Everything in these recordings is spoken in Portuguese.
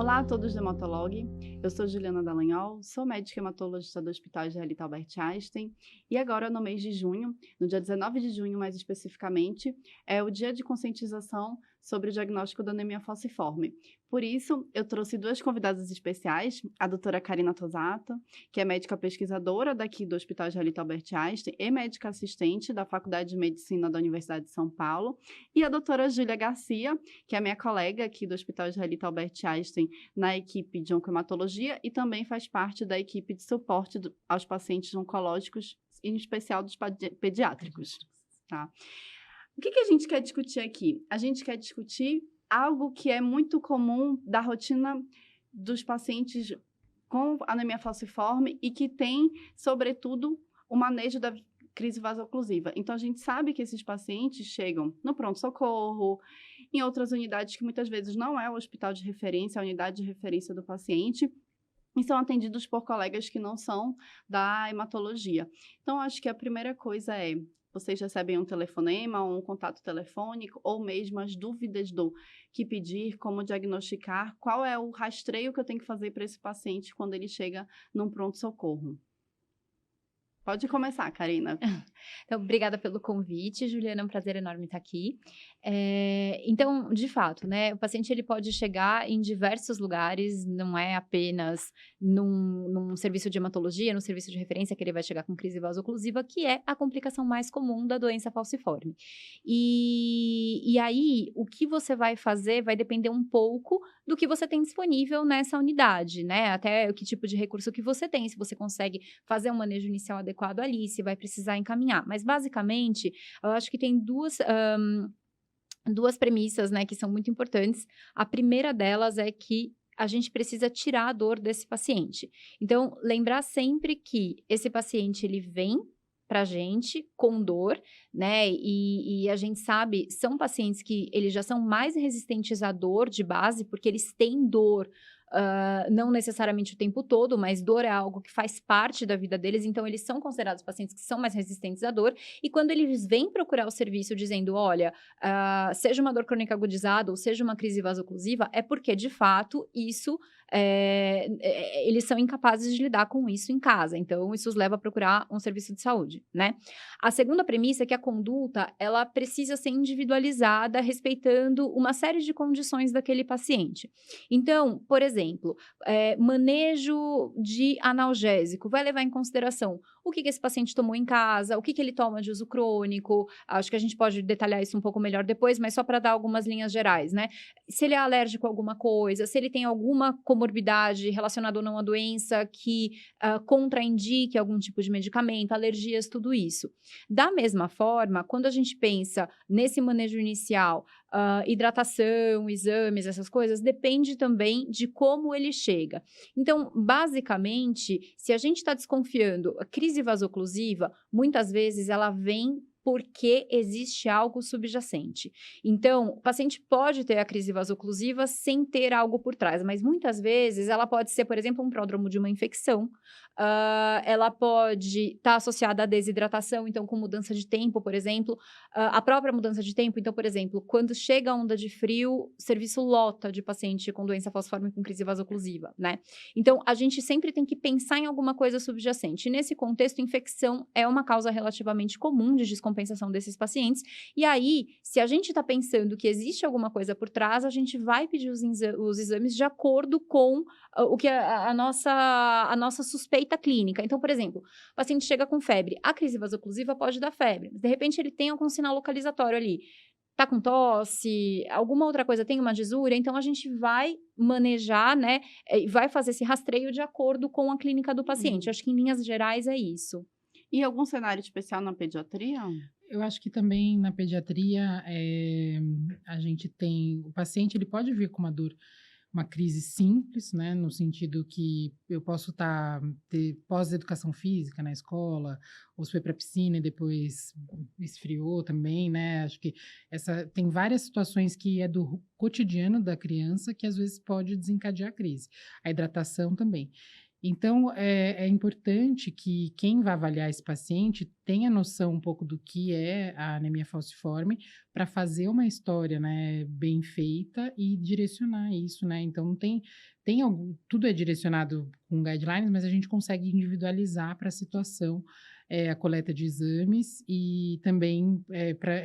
Olá a todos do Hematolog, eu sou Juliana Dallagnol, sou médica hematologista do Hospital Israelita Albert Einstein e agora no mês de junho, no dia 19 de junho mais especificamente, é o dia de conscientização sobre o diagnóstico da anemia falciforme. Por isso, eu trouxe duas convidadas especiais, a doutora Karina Tosato, que é médica pesquisadora daqui do Hospital Israelita Albert Einstein e médica assistente da Faculdade de Medicina da Universidade de São Paulo, e a doutora Júlia Garcia, que é minha colega aqui do Hospital Israelita Albert Einstein na equipe de oncohematologia e também faz parte da equipe de suporte aos pacientes oncológicos, em especial dos pediátricos. Tá? O que a gente quer discutir aqui? A gente quer discutir algo que é muito comum da rotina dos pacientes com anemia falciforme e que tem, sobretudo, o manejo da crise vasoclusiva. Então, a gente sabe que esses pacientes chegam no pronto-socorro, em outras unidades que muitas vezes não é o hospital de referência, a unidade de referência do paciente, e são atendidos por colegas que não são da hematologia. Então, acho que a primeira coisa é, vocês recebem um telefonema, um contato telefônico, ou mesmo as dúvidas do que pedir, como diagnosticar, qual é o rastreio que eu tenho que fazer para esse paciente quando ele chega num pronto-socorro. Pode começar, Karina. Então, obrigada pelo convite, Juliana, é um prazer enorme estar aqui. Então, de fato, né, o paciente ele pode chegar em diversos lugares, não é apenas num serviço de hematologia, no serviço de referência que ele vai chegar com crise vasoclusiva, que é a complicação mais comum da doença falciforme. E aí, o que você vai fazer vai depender um pouco do que você tem disponível nessa unidade, né, até que tipo de recurso que você tem, se você consegue fazer um manejo inicial adequado ali, se vai precisar encaminhar. Mas, basicamente, eu acho que tem duas premissas, né, que são muito importantes. A primeira delas é que a gente precisa tirar a dor desse paciente. Então, lembrar sempre que esse paciente, ele vem pra gente com dor, né, e a gente sabe, são pacientes que eles já são mais resistentes à dor de base, porque eles têm dor, não necessariamente o tempo todo, mas dor é algo que faz parte da vida deles, então eles são considerados pacientes que são mais resistentes à dor, e quando eles vêm procurar o serviço dizendo, olha, seja uma dor crônica agudizada ou seja uma crise vasoclusiva, é porque, de fato, isso eles são incapazes de lidar com isso em casa, então isso os leva a procurar um serviço de saúde, né? A segunda premissa é que a conduta, ela precisa ser individualizada, respeitando uma série de condições daquele paciente. Então, por exemplo, manejo de analgésico vai levar em consideração o que esse paciente tomou em casa, o que ele toma de uso crônico, acho que a gente pode detalhar isso um pouco melhor depois, mas só para dar algumas linhas gerais, né? Se ele é alérgico a alguma coisa, se ele tem alguma comorbidade relacionada ou não à doença que contraindique algum tipo de medicamento, alergias, tudo isso. Da mesma forma, quando a gente pensa nesse manejo inicial, hidratação, exames, essas coisas, depende também de como ele chega. Então, basicamente, se a gente está desconfiando, a crise vasoclusiva, muitas vezes ela vem porque existe algo subjacente. Então, o paciente pode ter a crise vasoclusiva sem ter algo por trás, mas muitas vezes ela pode ser, por exemplo, um pródromo de uma infecção, ela pode estar associada à desidratação, então com mudança de tempo, por exemplo, a própria mudança de tempo, então, por exemplo, quando chega a onda de frio, o serviço lota de paciente com doença falciforme com crise vasoclusiva, né? Então, a gente sempre tem que pensar em alguma coisa subjacente. Nesse contexto, infecção é uma causa relativamente comum de descompensação desses pacientes, e aí, se a gente está pensando que existe alguma coisa por trás, a gente vai pedir os exames de acordo com o que a nossa suspeita clínica. Então, por exemplo, o paciente chega com febre, a crise vasoclusiva pode dar febre, mas de repente ele tem algum sinal localizatório ali, tá com tosse, alguma outra coisa, tem uma disúria, então a gente vai manejar, né, e vai fazer esse rastreio de acordo com a clínica do paciente. Acho que em linhas gerais é isso. E algum cenário especial na pediatria? Eu acho que também na pediatria, a gente tem o paciente ele pode vir com uma dor, uma crise simples, né, no sentido que eu posso ter pós-educação física na escola, ou se foi para piscina e depois esfriou também, né, acho que tem várias situações que é do cotidiano da criança que às vezes pode desencadear a crise. A hidratação também. Então, é importante que quem vai avaliar esse paciente tenha noção um pouco do que é a anemia falciforme para fazer uma história, né, bem feita e direcionar isso, né? Então, não tem algum, tudo é direcionado com guidelines, mas a gente consegue individualizar para a situação, a coleta de exames e também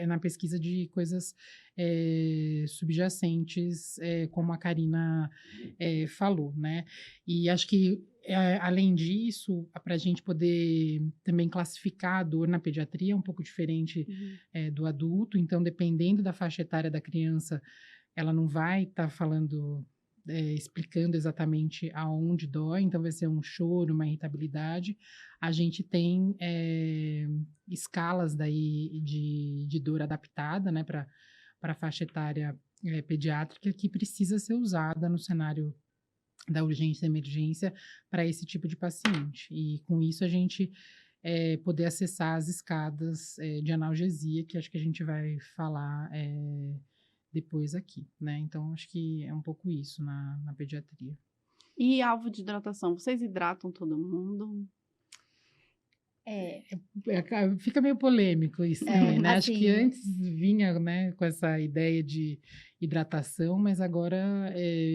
na pesquisa de coisas subjacentes, como a Karina falou, né? E acho que, além disso, para a gente poder também classificar a dor na pediatria é um pouco diferente do adulto. Então, dependendo da faixa etária da criança, ela não vai estar falando, explicando exatamente aonde dói. Então, vai ser um choro, uma irritabilidade. A gente tem escalas daí de dor adaptada, né, para a faixa etária pediátrica, que precisa ser usada no cenário da urgência e emergência para esse tipo de paciente. E com isso a gente poder acessar as escadas de analgesia, que acho que a gente vai falar depois aqui, né? Então, acho que é um pouco isso na pediatria. E alvo de hidratação, vocês hidratam todo mundo? Fica meio polêmico isso também, né? Acho que assim, antes vinha, né, com essa ideia de hidratação, mas agora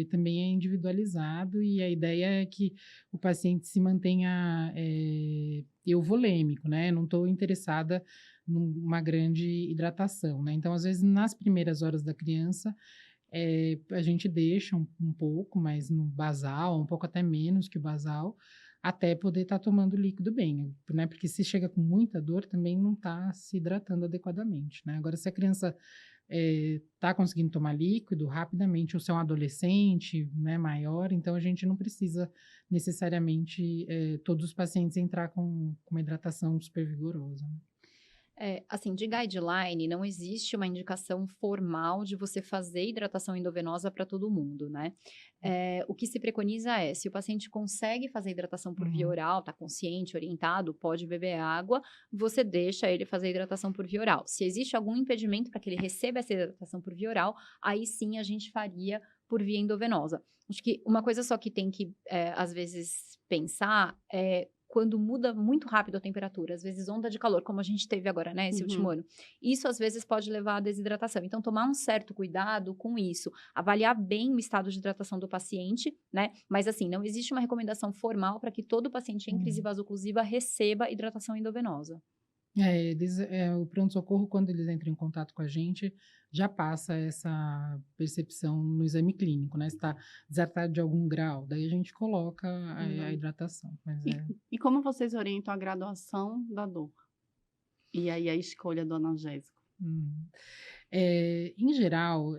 também é individualizado e a ideia é que o paciente se mantenha euvolêmico, né? Não estou interessada numa grande hidratação, né? Então, às vezes, nas primeiras horas da criança, a gente deixa um pouco, mas no basal, um pouco até menos que o basal, até poder estar tomando líquido bem, né? Porque se chega com muita dor, também não está se hidratando adequadamente, né? Agora, se a criança está conseguindo tomar líquido rapidamente, ou se é um adolescente, né, maior, então a gente não precisa necessariamente todos os pacientes entrar com uma hidratação super vigorosa, né? Assim, de guideline, não existe uma indicação formal de você fazer hidratação endovenosa para todo mundo, né? O que se preconiza é, se o paciente consegue fazer hidratação por via oral, está consciente, orientado, pode beber água, você deixa ele fazer hidratação por via oral. Se existe algum impedimento para que ele receba essa hidratação por via oral, aí sim a gente faria por via endovenosa. Acho que uma coisa só que tem que, às vezes, pensar é quando muda muito rápido a temperatura, às vezes onda de calor, como a gente teve agora, né, esse último ano. Isso, às vezes, pode levar à desidratação. Então, tomar um certo cuidado com isso, avaliar bem o estado de hidratação do paciente, né, mas, assim, não existe uma recomendação formal para que todo paciente em crise vasoclusiva receba hidratação endovenosa. O pronto-socorro, quando eles entram em contato com a gente, já passa essa percepção no exame clínico, né? Se está desidratado de algum grau, daí a gente coloca a hidratação. Mas E como vocês orientam a graduação da dor? E aí a escolha do analgésico? Em geral,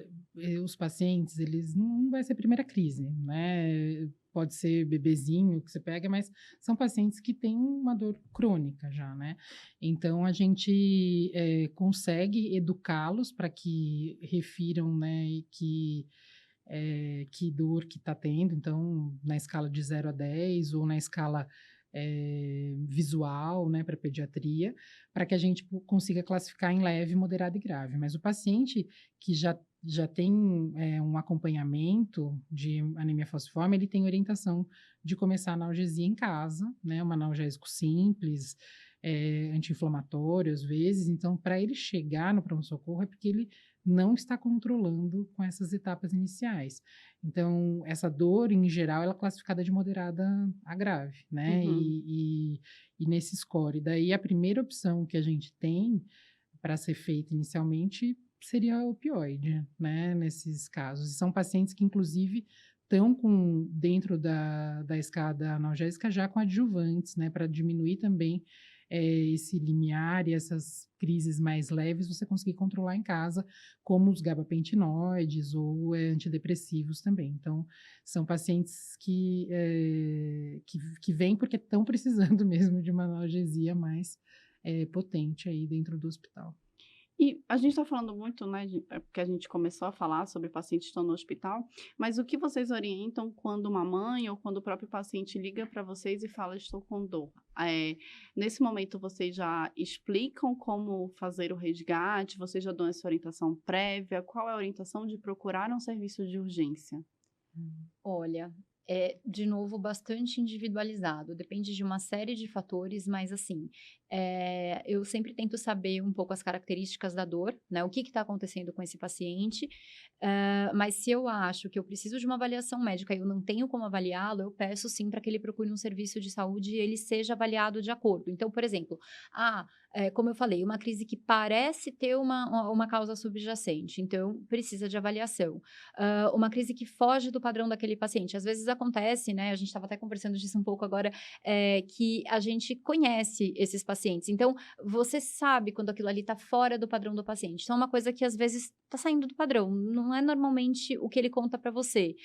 os pacientes, eles não vai ser a primeira crise, né? Pode ser bebezinho que você pega, mas são pacientes que têm uma dor crônica já, né? Então, a gente consegue educá-los para que refiram, né, e que dor que está tendo. Então, na escala de 0 a 10 ou na escala visual, né, para pediatria, para que a gente consiga classificar em leve, moderado e grave. Mas o paciente que já tem um acompanhamento de anemia falciforme, ele tem orientação de começar a analgesia em casa, né, um analgésico simples, anti-inflamatório às vezes. Então, para ele chegar no pronto-socorro é porque ele não está controlando com essas etapas iniciais. Então, essa dor, em geral, ela é classificada de moderada a grave, né? E nesse score. Daí, a primeira opção que a gente tem para ser feita inicialmente seria o opioide, né? Nesses casos. E são pacientes que, inclusive, estão dentro da escada analgésica já com adjuvantes, né? Para diminuir também esse limiar e essas crises mais leves, você conseguir controlar em casa, como os gabapentinoides ou antidepressivos também. Então, são pacientes que vêm porque estão precisando mesmo de uma analgesia mais potente aí dentro do hospital. E a gente está falando muito, né, porque a gente começou a falar sobre pacientes que estão no hospital, mas o que vocês orientam quando uma mãe ou quando o próprio paciente liga para vocês e fala, estou com dor? Nesse momento, vocês já explicam como fazer o resgate? Vocês já dão essa orientação prévia? Qual é a orientação de procurar um serviço de urgência? Olha, é, de novo, bastante individualizado, depende de uma série de fatores, mas assim, eu sempre tento saber um pouco as características da dor, né? O que está acontecendo com esse paciente, mas se eu acho que eu preciso de uma avaliação médica e eu não tenho como avaliá-lo, eu peço sim para que ele procure um serviço de saúde e ele seja avaliado de acordo. Então, por exemplo, como eu falei, uma crise que parece ter uma causa subjacente, então precisa de avaliação. Uma crise que foge do padrão daquele paciente. Às vezes acontece, né? A gente estava até conversando disso um pouco agora, que a gente conhece esses pacientes. Então, você sabe quando aquilo ali está fora do padrão do paciente. Então, é uma coisa que às vezes está saindo do padrão. Não é normalmente o que ele conta para você.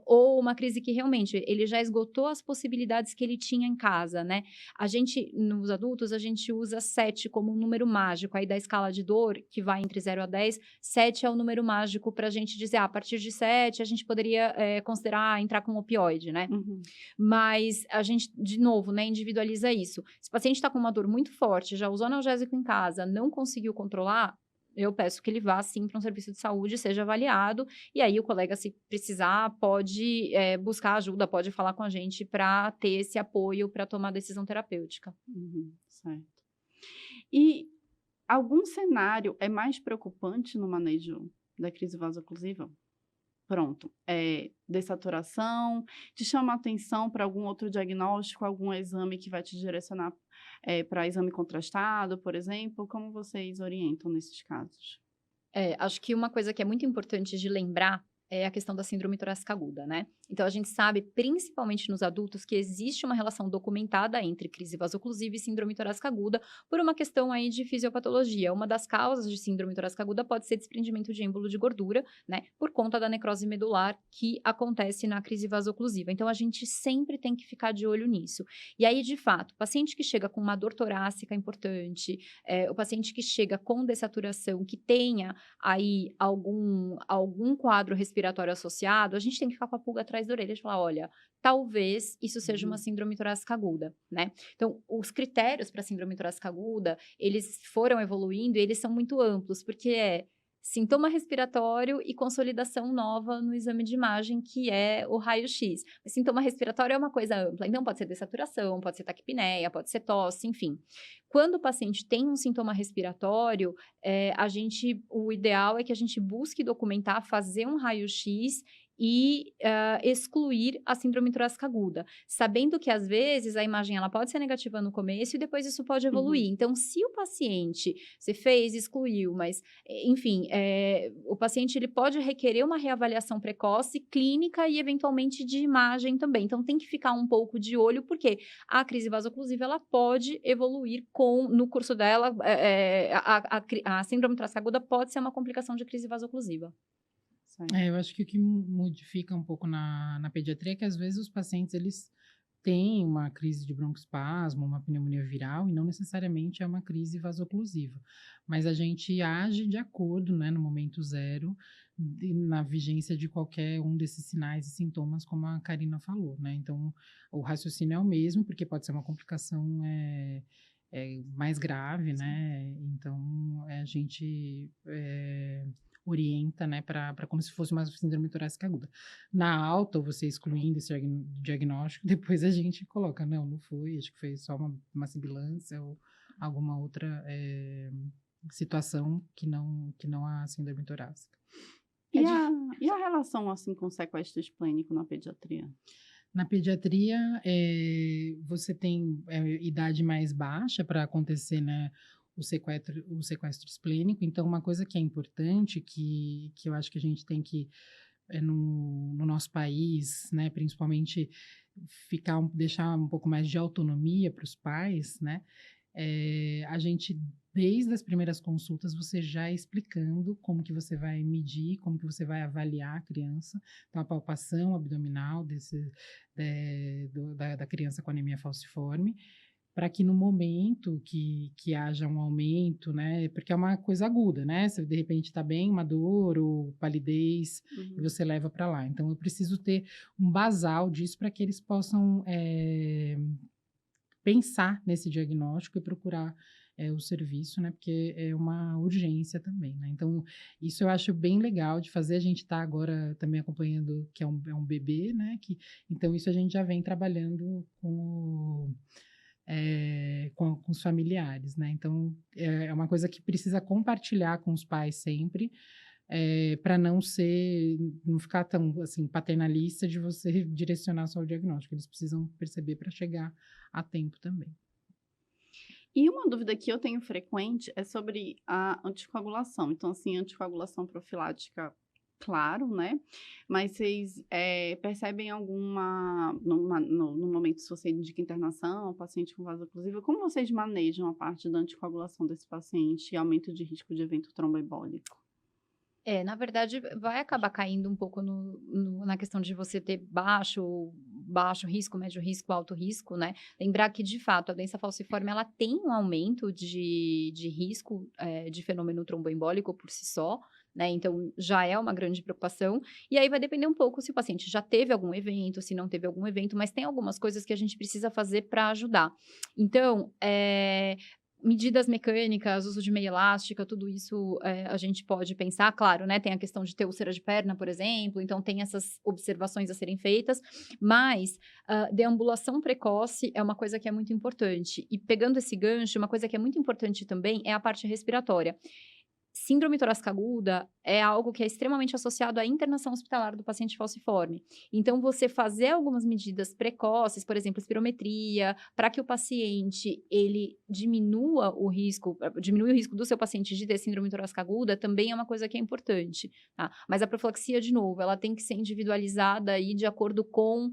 Ou uma crise que realmente ele já esgotou as possibilidades que ele tinha em casa, né? A gente, nos adultos, a gente usa 7 como um número mágico. Aí da escala de dor, que vai entre 0 a 10, 7 é o número mágico para a gente dizer, a partir de 7 a gente poderia considerar entrar com opioide, né? Uhum. Mas a gente, de novo, né, individualiza isso. Se o paciente está com uma dor muito forte, já usou analgésico em casa, não conseguiu controlar, eu peço que ele vá, sim, para um serviço de saúde, seja avaliado, e aí o colega, se precisar, pode buscar ajuda, pode falar com a gente para ter esse apoio para tomar decisão terapêutica. Uhum, certo. E algum cenário é mais preocupante no manejo da crise vasoclusiva? Pronto, dessaturação, te chama a atenção para algum outro diagnóstico, algum exame que vai te direcionar para exame contrastado, por exemplo? Como vocês orientam nesses casos? Acho que uma coisa que é muito importante de lembrar é a questão da síndrome torácica aguda, né? Então, a gente sabe, principalmente nos adultos, que existe uma relação documentada entre crise vasoclusiva e síndrome torácica aguda por uma questão aí de fisiopatologia. Uma das causas de síndrome torácica aguda pode ser desprendimento de êmbolo de gordura, né? Por conta da necrose medular que acontece na crise vasoclusiva. Então, a gente sempre tem que ficar de olho nisso. E aí, de fato, o paciente que chega com uma dor torácica importante, o paciente que chega com dessaturação, que tenha aí algum quadro respiratório associado, a gente tem que ficar com a pulga atrás da orelha e falar, olha, talvez isso seja uma síndrome torácica aguda, né? Então, os critérios para síndrome torácica aguda, eles foram evoluindo e eles são muito amplos, porque sintoma respiratório e consolidação nova no exame de imagem, que é o raio-x. Mas sintoma respiratório é uma coisa ampla, então pode ser dessaturação, pode ser taquipneia, pode ser tosse, enfim. Quando o paciente tem um sintoma respiratório, o ideal é que a gente busque documentar, fazer um raio-x e excluir a síndrome torácica aguda, sabendo que às vezes a imagem ela pode ser negativa no começo e depois isso pode evoluir. Uhum. Então, se o paciente, você fez, excluiu, mas enfim, o paciente ele pode requerer uma reavaliação precoce, clínica e eventualmente de imagem também. Então, tem que ficar um pouco de olho, porque a crise vasoclusiva ela pode evoluir no curso dela, a síndrome torácica aguda pode ser uma complicação de crise vasoclusiva. Certo. Eu acho que o que modifica um pouco na pediatria é que às vezes os pacientes eles têm uma crise de broncoespasmo, uma pneumonia viral e não necessariamente é uma crise vasoclusiva, mas a gente age de acordo, né, no momento zero, na vigência de qualquer um desses sinais e sintomas, como a Karina falou, né? Então, o raciocínio é o mesmo, porque pode ser uma complicação mais grave, né? Então, a gente orienta, né, para como se fosse uma síndrome torácica aguda. Na alta, você excluindo esse diagnóstico, depois a gente coloca, não foi, acho que foi só uma sibilância ou alguma outra situação que não a síndrome torácica. E a relação, assim, com sequestro esplênico na pediatria? Na pediatria, você tem idade mais baixa para acontecer, né, o sequestro esplênico. Então, uma coisa que é importante, que eu acho que a gente tem que, no nosso país, né, principalmente deixar um pouco mais de autonomia para os pais, né, a gente, desde as primeiras consultas, você já explicando como que você vai medir, como que você vai avaliar a criança. Então, a palpação abdominal da criança com anemia falciforme, para que no momento que haja um aumento, né, porque é uma coisa aguda, né, se de repente está bem, uma dor ou palidez, e você leva para lá. Então, eu preciso ter um basal disso para que eles possam pensar nesse diagnóstico e procurar o serviço, né? Porque é uma urgência também, né? Então, isso eu acho bem legal de fazer. A gente está agora também acompanhando, que é um bebê, né? Então, isso a gente já vem trabalhando com os familiares, né? Então, é uma coisa que precisa compartilhar com os pais sempre, para não ficar tão, assim, paternalista de você direcionar só o diagnóstico. Eles precisam perceber para chegar a tempo também. E uma dúvida que eu tenho frequente é sobre a anticoagulação. Então, assim, anticoagulação profilática, claro, né? Mas vocês percebem no momento se você indica internação, paciente com vaso oclusivo, como vocês manejam a parte da anticoagulação desse paciente e aumento de risco de evento tromboembólico? Na verdade, vai acabar caindo um pouco na questão de você ter baixo risco, médio risco, alto risco, né? Lembrar que, de fato, a doença falciforme, ela tem um aumento de risco de fenômeno tromboembólico por si só, né? Então, já é uma grande preocupação. E aí vai depender um pouco se o paciente já teve algum evento, se não teve algum evento, mas tem algumas coisas que a gente precisa fazer para ajudar. Então, medidas mecânicas, uso de meia elástica, tudo isso a gente pode pensar, claro, né? Tem a questão de ter úlcera de perna, por exemplo, então tem essas observações a serem feitas, mas deambulação precoce é uma coisa que é muito importante. E pegando esse gancho, uma coisa que é muito importante também é a parte respiratória. Síndrome torácica aguda é algo que é extremamente associado à internação hospitalar do paciente falciforme. Então, você fazer algumas medidas precoces, por exemplo, espirometria, para que o paciente ele diminua o risco do seu paciente de ter síndrome torácica aguda, também é uma coisa que é importante, tá? Mas a profilaxia, de novo, ela tem que ser individualizada aí de acordo com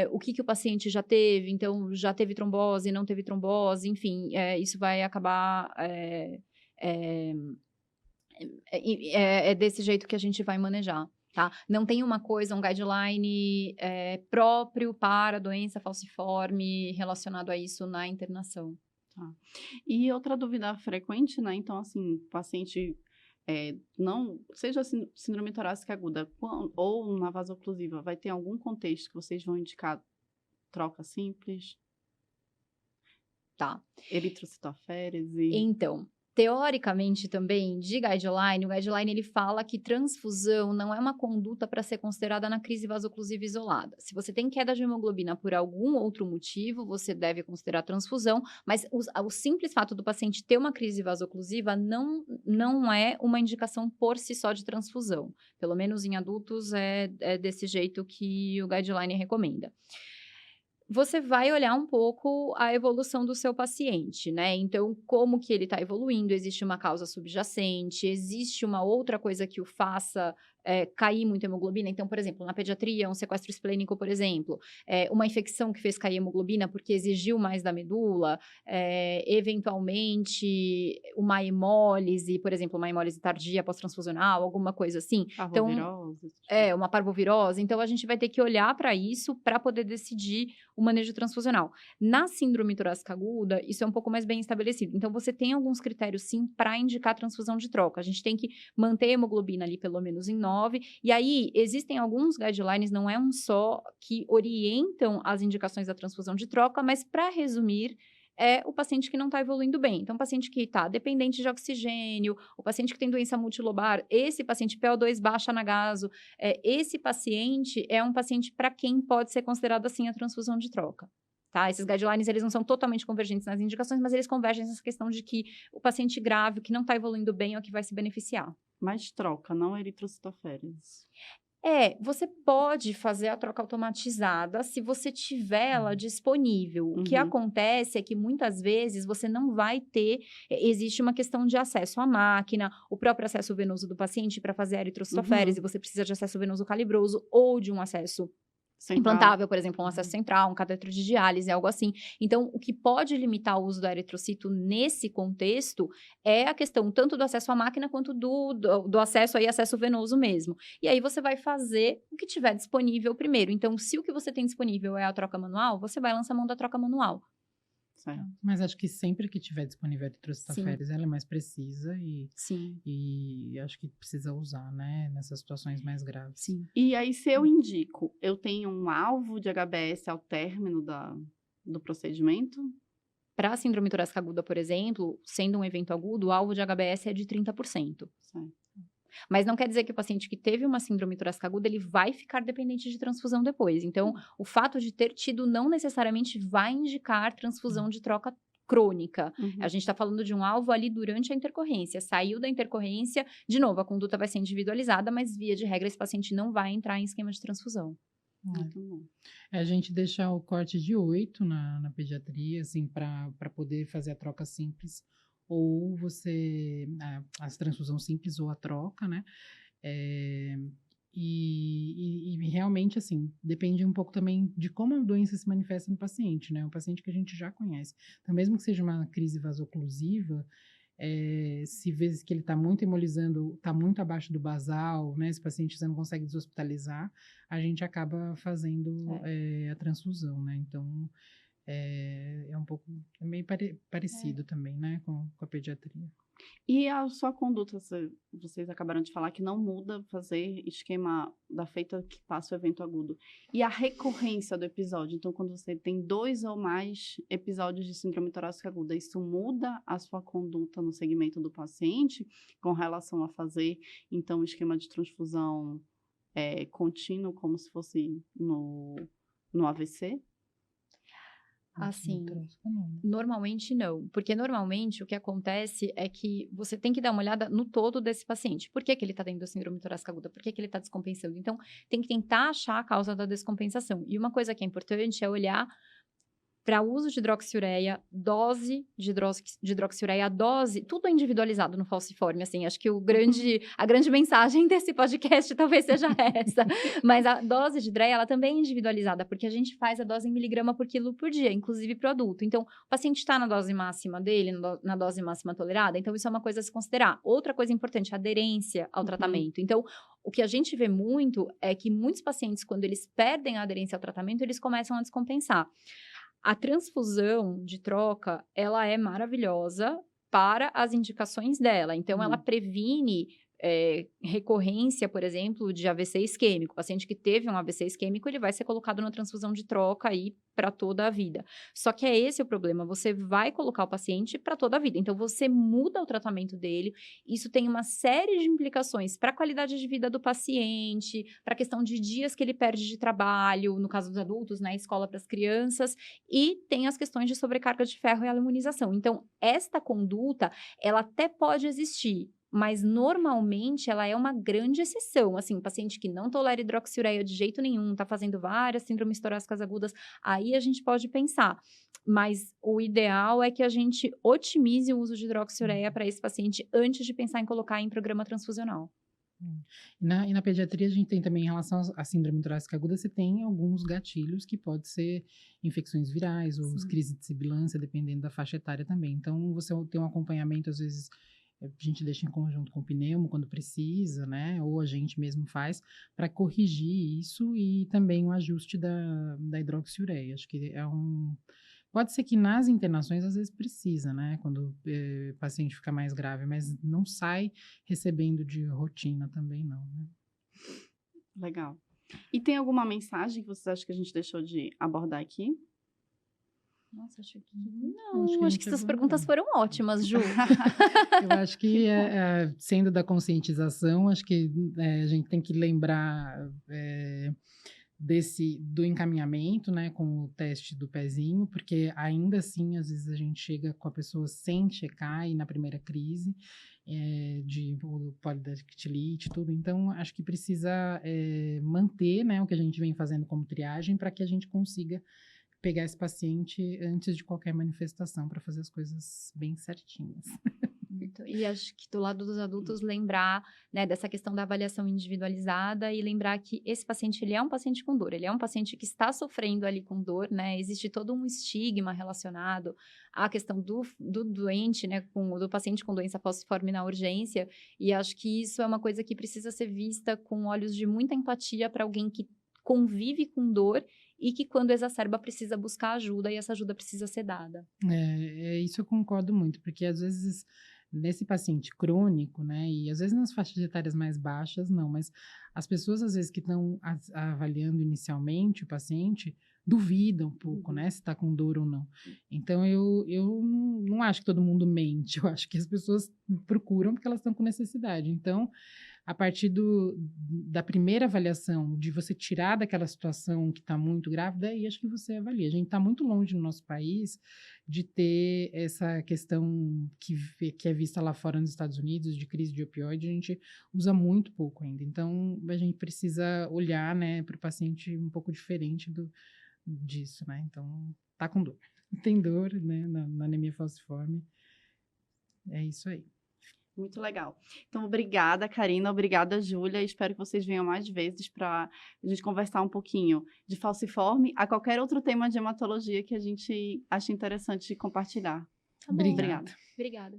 o que o paciente já teve. Então, já teve trombose, não teve trombose, enfim, isso vai acabar... É desse jeito que a gente vai manejar, tá? Não tem uma coisa, um guideline próprio para a doença falciforme relacionado a isso na internação. Tá. E outra dúvida frequente, né? Então, assim, paciente não, seja síndrome torácica aguda ou na vasoclusiva, vai ter algum contexto que vocês vão indicar troca simples? Tá. Eritrocitoférese? Então, teoricamente também, o guideline ele fala que transfusão não é uma conduta para ser considerada na crise vasoclusiva isolada. Se você tem queda de hemoglobina por algum outro motivo, você deve considerar transfusão, mas o simples fato do paciente ter uma crise vasoclusiva não é uma indicação por si só de transfusão. Pelo menos em adultos é desse jeito que o guideline recomenda. Você vai olhar um pouco a evolução do seu paciente, né? Então, como que ele está evoluindo? Existe uma causa subjacente? Existe uma outra coisa que o faça cair muito a hemoglobina? Então, por exemplo, na pediatria, um sequestro esplênico, por exemplo, uma infecção que fez cair a hemoglobina porque exigiu mais da medula, eventualmente uma hemólise, por exemplo, uma hemólise tardia pós-transfusional, alguma coisa assim. Parvovirose? Então, uma parvovirose. Então, a gente vai ter que olhar para isso para poder decidir o manejo transfusional. Na síndrome torácica aguda, isso é um pouco mais bem estabelecido. Então, você tem alguns critérios, sim, para indicar transfusão de troca. A gente tem que manter a hemoglobina ali pelo menos em 9. E aí, existem alguns guidelines, não é um só, que orientam as indicações da transfusão de troca, mas, para resumir, é o paciente que não está evoluindo bem. Então, o paciente que está dependente de oxigênio, o paciente que tem doença multilobar, esse paciente PO2 baixa na gaso, esse paciente é um paciente para quem pode ser considerado assim a transfusão de troca. Tá? Esses guidelines, eles não são totalmente convergentes nas indicações, mas eles convergem nessa questão de que o paciente grave, que não está evoluindo bem, é o que vai se beneficiar. Mas troca, não eritrocitoférese. Você pode fazer a troca automatizada se você tiver ela disponível. O que acontece é que muitas vezes você não vai ter, existe uma questão de acesso à máquina, o próprio acesso venoso do paciente para fazer a eritrocitoférese, você precisa de acesso venoso calibroso ou de um acesso implantável, por exemplo, um acesso central, um catéter de diálise, algo assim. Então, o que pode limitar o uso do eritrocito nesse contexto é a questão tanto do acesso à máquina quanto do acesso venoso mesmo. E aí você vai fazer o que tiver disponível primeiro. Então, se o que você tem disponível é a troca manual, você vai lançar a mão da troca manual. Certo. Mas acho que sempre que tiver disponível a eritrocitoférese, ela é mais precisa Sim. E acho que precisa usar, né, nessas situações mais graves. Sim. E aí, se eu indico, eu tenho um alvo de HBS ao término do procedimento? Para a síndrome torácica aguda, por exemplo, sendo um evento agudo, o alvo de HBS é de 30%. Certo. Mas não quer dizer que o paciente que teve uma síndrome torácica aguda, ele vai ficar dependente de transfusão depois. Então, o fato de ter tido não necessariamente vai indicar transfusão de troca crônica. A gente está falando de um alvo ali durante a intercorrência. Saiu da intercorrência, de novo, a conduta vai ser individualizada, mas via de regra esse paciente não vai entrar em esquema de transfusão. Muito bom. A gente deixa o corte de 8 na pediatria, assim, para poder fazer a troca simples, ou as transfusão simples ou a troca, né? E realmente, assim, depende um pouco também de como a doença se manifesta no paciente, né? Um paciente que a gente já conhece. Então, mesmo que seja uma crise vasoclusiva, se vê que ele está muito hemolizando, está muito abaixo do basal, né? Esse paciente você não consegue deshospitalizar, a gente acaba fazendo a transfusão, né? Então, é um pouco meio parecido também, né? Com a pediatria. E a sua conduta, vocês acabaram de falar que não muda fazer esquema da feita que passa o evento agudo. E a recorrência do episódio? Então, quando você tem 2 ou mais episódios de síndrome torácica aguda, isso muda a sua conduta no segmento do paciente com relação a fazer, então, o esquema de transfusão contínuo, como se fosse no AVC? Assim, normalmente não. Porque normalmente o que acontece é que você tem que dar uma olhada no todo desse paciente. Por que ele está tendo síndrome torácica aguda? Por que ele está descompensando? Então, tem que tentar achar a causa da descompensação. E uma coisa que é importante é olhar para uso de hidroxiureia, dose de hidroxiureia, dose, tudo é individualizado no falciforme, assim, acho que a grande mensagem desse podcast talvez seja essa, mas a dose de hidreia, ela também é individualizada, porque a gente faz a dose em miligrama por quilo por dia, inclusive para o adulto, então, o paciente está na dose máxima dele, na dose máxima tolerada, então isso é uma coisa a se considerar. Outra coisa importante, a aderência ao tratamento, então, o que a gente vê muito é que muitos pacientes, quando eles perdem a aderência ao tratamento, eles começam a descompensar. A transfusão de troca, ela é maravilhosa para as indicações dela. Então, ela previne recorrência, por exemplo, de AVC isquêmico. O paciente que teve um AVC isquêmico, ele vai ser colocado na transfusão de troca aí para toda a vida. Só que é esse o problema, você vai colocar o paciente para toda a vida. Então, você muda o tratamento dele. Isso tem uma série de implicações para a qualidade de vida do paciente, para a questão de dias que ele perde de trabalho, no caso dos adultos, né, escola para as crianças, e tem as questões de sobrecarga de ferro e a imunização. Então, esta conduta, ela até pode existir, mas normalmente ela é uma grande exceção, assim, paciente que não tolera hidroxiureia de jeito nenhum, tá fazendo várias síndromes torácicas agudas, aí a gente pode pensar, mas o ideal é que a gente otimize o uso de hidroxiureia para esse paciente antes de pensar em colocar em programa transfusional. E na pediatria a gente tem também, em relação à síndrome torácica aguda, você tem alguns gatilhos que pode ser infecções virais ou crises de sibilância, dependendo da faixa etária também. Então, você tem um acompanhamento, às vezes, a gente deixa em conjunto com o pneumo quando precisa, né? Ou a gente mesmo faz para corrigir isso e também o ajuste da hidroxiureia. Acho que pode ser que nas internações às vezes precisa, né? Quando o paciente fica mais grave, mas não sai recebendo de rotina também não, né? Legal. E tem alguma mensagem que vocês acham que a gente deixou de abordar aqui? Nossa, acho que não. Acho que essas perguntas foram ótimas, Ju. Eu acho que, sendo da conscientização, acho que a gente tem que lembrar do encaminhamento, né, com o teste do pezinho, porque ainda assim, às vezes a gente chega com a pessoa sem checar e na primeira crise de polidactilite, tudo. Então, acho que precisa manter, né, o que a gente vem fazendo como triagem para que a gente consiga pegar esse paciente antes de qualquer manifestação para fazer as coisas bem certinhas. E acho que do lado dos adultos lembrar, né, dessa questão da avaliação individualizada e lembrar que esse paciente, ele é um paciente com dor, ele é um paciente que está sofrendo ali com dor, né, existe todo um estigma relacionado à questão do doente, né, do paciente com doença falciforme na urgência, e acho que isso é uma coisa que precisa ser vista com olhos de muita empatia para alguém que convive com dor e que quando exacerba precisa buscar ajuda e essa ajuda precisa ser dada. Isso eu concordo muito, porque às vezes nesse paciente crônico, né, e às vezes nas faixas etárias mais baixas não, mas as pessoas às vezes que estão avaliando inicialmente o paciente duvida um pouco, né, se está com dor ou não. Então, eu não acho que todo mundo mente, eu acho que as pessoas procuram porque elas estão com necessidade. Então, a partir da primeira avaliação, de você tirar daquela situação que está muito grávida, aí acho que você avalia. A gente está muito longe no nosso país de ter essa questão que é vista lá fora nos Estados Unidos, de crise de opioide, a gente usa muito pouco ainda. Então, a gente precisa olhar, né, para o paciente um pouco diferente disso, né? Então, tá com dor. Tem dor, né, na anemia falciforme. É isso aí. Muito legal. Então, obrigada, Karina. Obrigada, Júlia. Espero que vocês venham mais vezes para a gente conversar um pouquinho de falciforme, a qualquer outro tema de hematologia que a gente acha interessante de compartilhar. Tá bom. Obrigada. Obrigada.